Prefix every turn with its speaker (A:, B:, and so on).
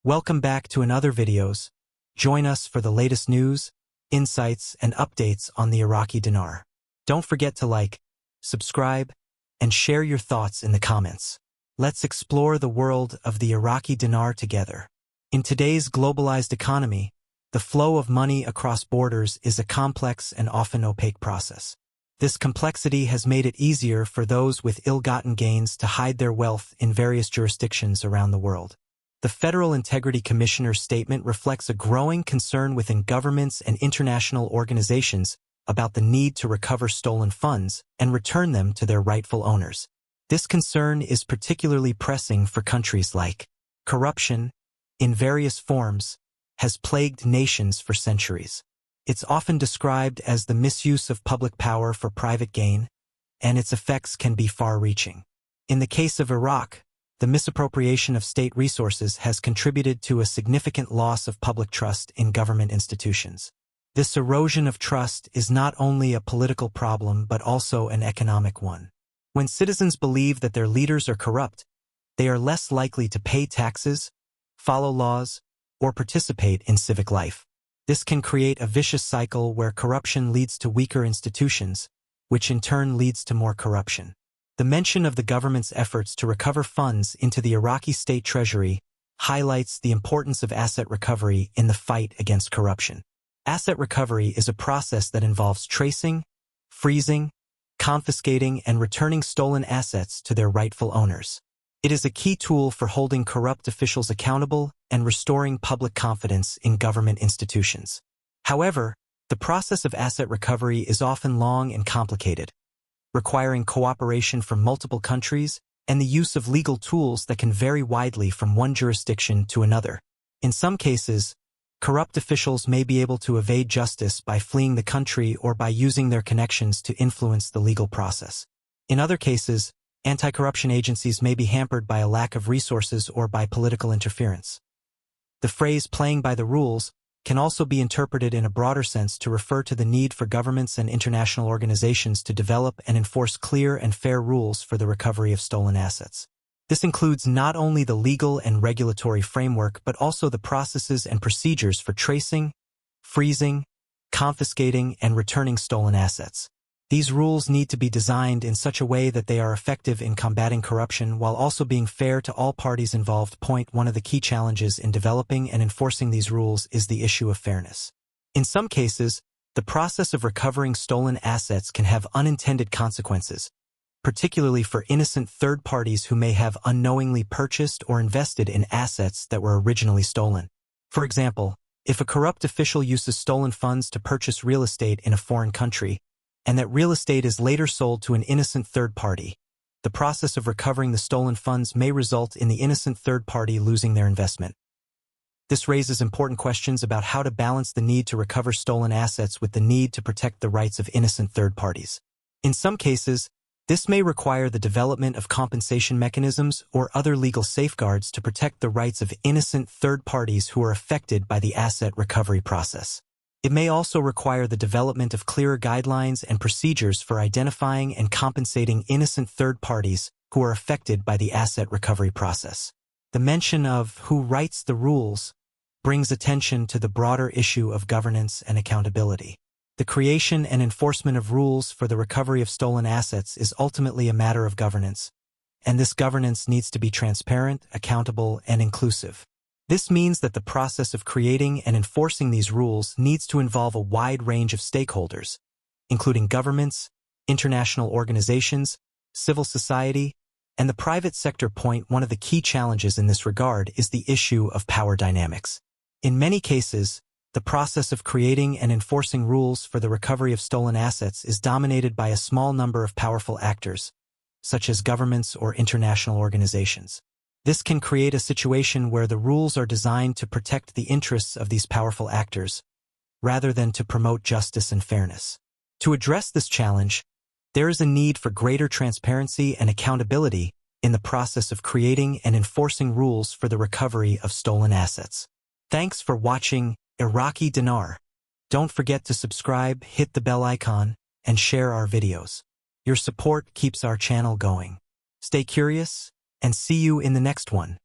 A: Welcome back to another videos. Join us for the latest news, insights, and updates on the Iraqi dinar. Don't forget to like, subscribe, and share your thoughts in the comments. Let's explore the world of the Iraqi dinar together. In today's globalized economy, the flow of money across borders is a complex and often opaque process. This complexity has made it easier for those with ill-gotten gains to hide their wealth in various jurisdictions around the world. The Federal Integrity Commissioner's statement reflects a growing concern within governments and international organizations about the need to recover stolen funds and return them to their rightful owners. This concern is particularly pressing for countries like corruption, in various forms, has plagued nations for centuries. It's often described as the misuse of public power for private gain, and its effects can be far-reaching. In the case of Iraq, the misappropriation of state resources has contributed to a significant loss of public trust in government institutions. This erosion of trust is not only a political problem but also an economic one. When citizens believe that their leaders are corrupt, they are less likely to pay taxes, follow laws, or participate in civic life. This can create a vicious cycle where corruption leads to weaker institutions, which in turn leads to more corruption. The mention of the government's efforts to recover funds into the Iraqi state treasury highlights the importance of asset recovery in the fight against corruption. Asset recovery is a process that involves tracing, freezing, confiscating, and returning stolen assets to their rightful owners. It is a key tool for holding corrupt officials accountable and restoring public confidence in government institutions. However, the process of asset recovery is often long and complicated, requiring cooperation from multiple countries and the use of legal tools that can vary widely from one jurisdiction to another. In some cases, corrupt officials may be able to evade justice by fleeing the country or by using their connections to influence the legal process. In other cases, anti-corruption agencies may be hampered by a lack of resources or by political interference. The phrase "playing by the rules" can also be interpreted in a broader sense to refer to the need for governments and international organizations to develop and enforce clear and fair rules for the recovery of stolen assets. This includes not only the legal and regulatory framework but also the processes and procedures for tracing, freezing, confiscating, and returning stolen assets. These rules need to be designed in such a way that they are effective in combating corruption while also being fair to all parties involved. One of the key challenges in developing and enforcing these rules is the issue of fairness. In some cases, the process of recovering stolen assets can have unintended consequences, particularly for innocent third parties who may have unknowingly purchased or invested in assets that were originally stolen. For example, if a corrupt official uses stolen funds to purchase real estate in a foreign country, and that real estate is later sold to an innocent third party, the process of recovering the stolen funds may result in the innocent third party losing their investment. This raises important questions about how to balance the need to recover stolen assets with the need to protect the rights of innocent third parties. In some cases, this may require the development of compensation mechanisms or other legal safeguards to protect the rights of innocent third parties who are affected by the asset recovery process. It may also require the development of clearer guidelines and procedures for identifying and compensating innocent third parties who are affected by the asset recovery process. The mention of who writes the rules brings attention to the broader issue of governance and accountability. The creation and enforcement of rules for the recovery of stolen assets is ultimately a matter of governance, and this governance needs to be transparent, accountable, and inclusive. This means that the process of creating and enforcing these rules needs to involve a wide range of stakeholders, including governments, international organizations, civil society, and the private sector. One of the key challenges in this regard is the issue of power dynamics. In many cases, the process of creating and enforcing rules for the recovery of stolen assets is dominated by a small number of powerful actors, such as governments or international organizations. This can create a situation where the rules are designed to protect the interests of these powerful actors, rather than to promote justice and fairness. To address this challenge, there is a need for greater transparency and accountability in the process of creating and enforcing rules for the recovery of stolen assets. Thanks for watching Iraqi Dinar. Don't forget to subscribe, hit the bell icon, and share our videos. Your support keeps our channel going. Stay curious, and see you in the next one.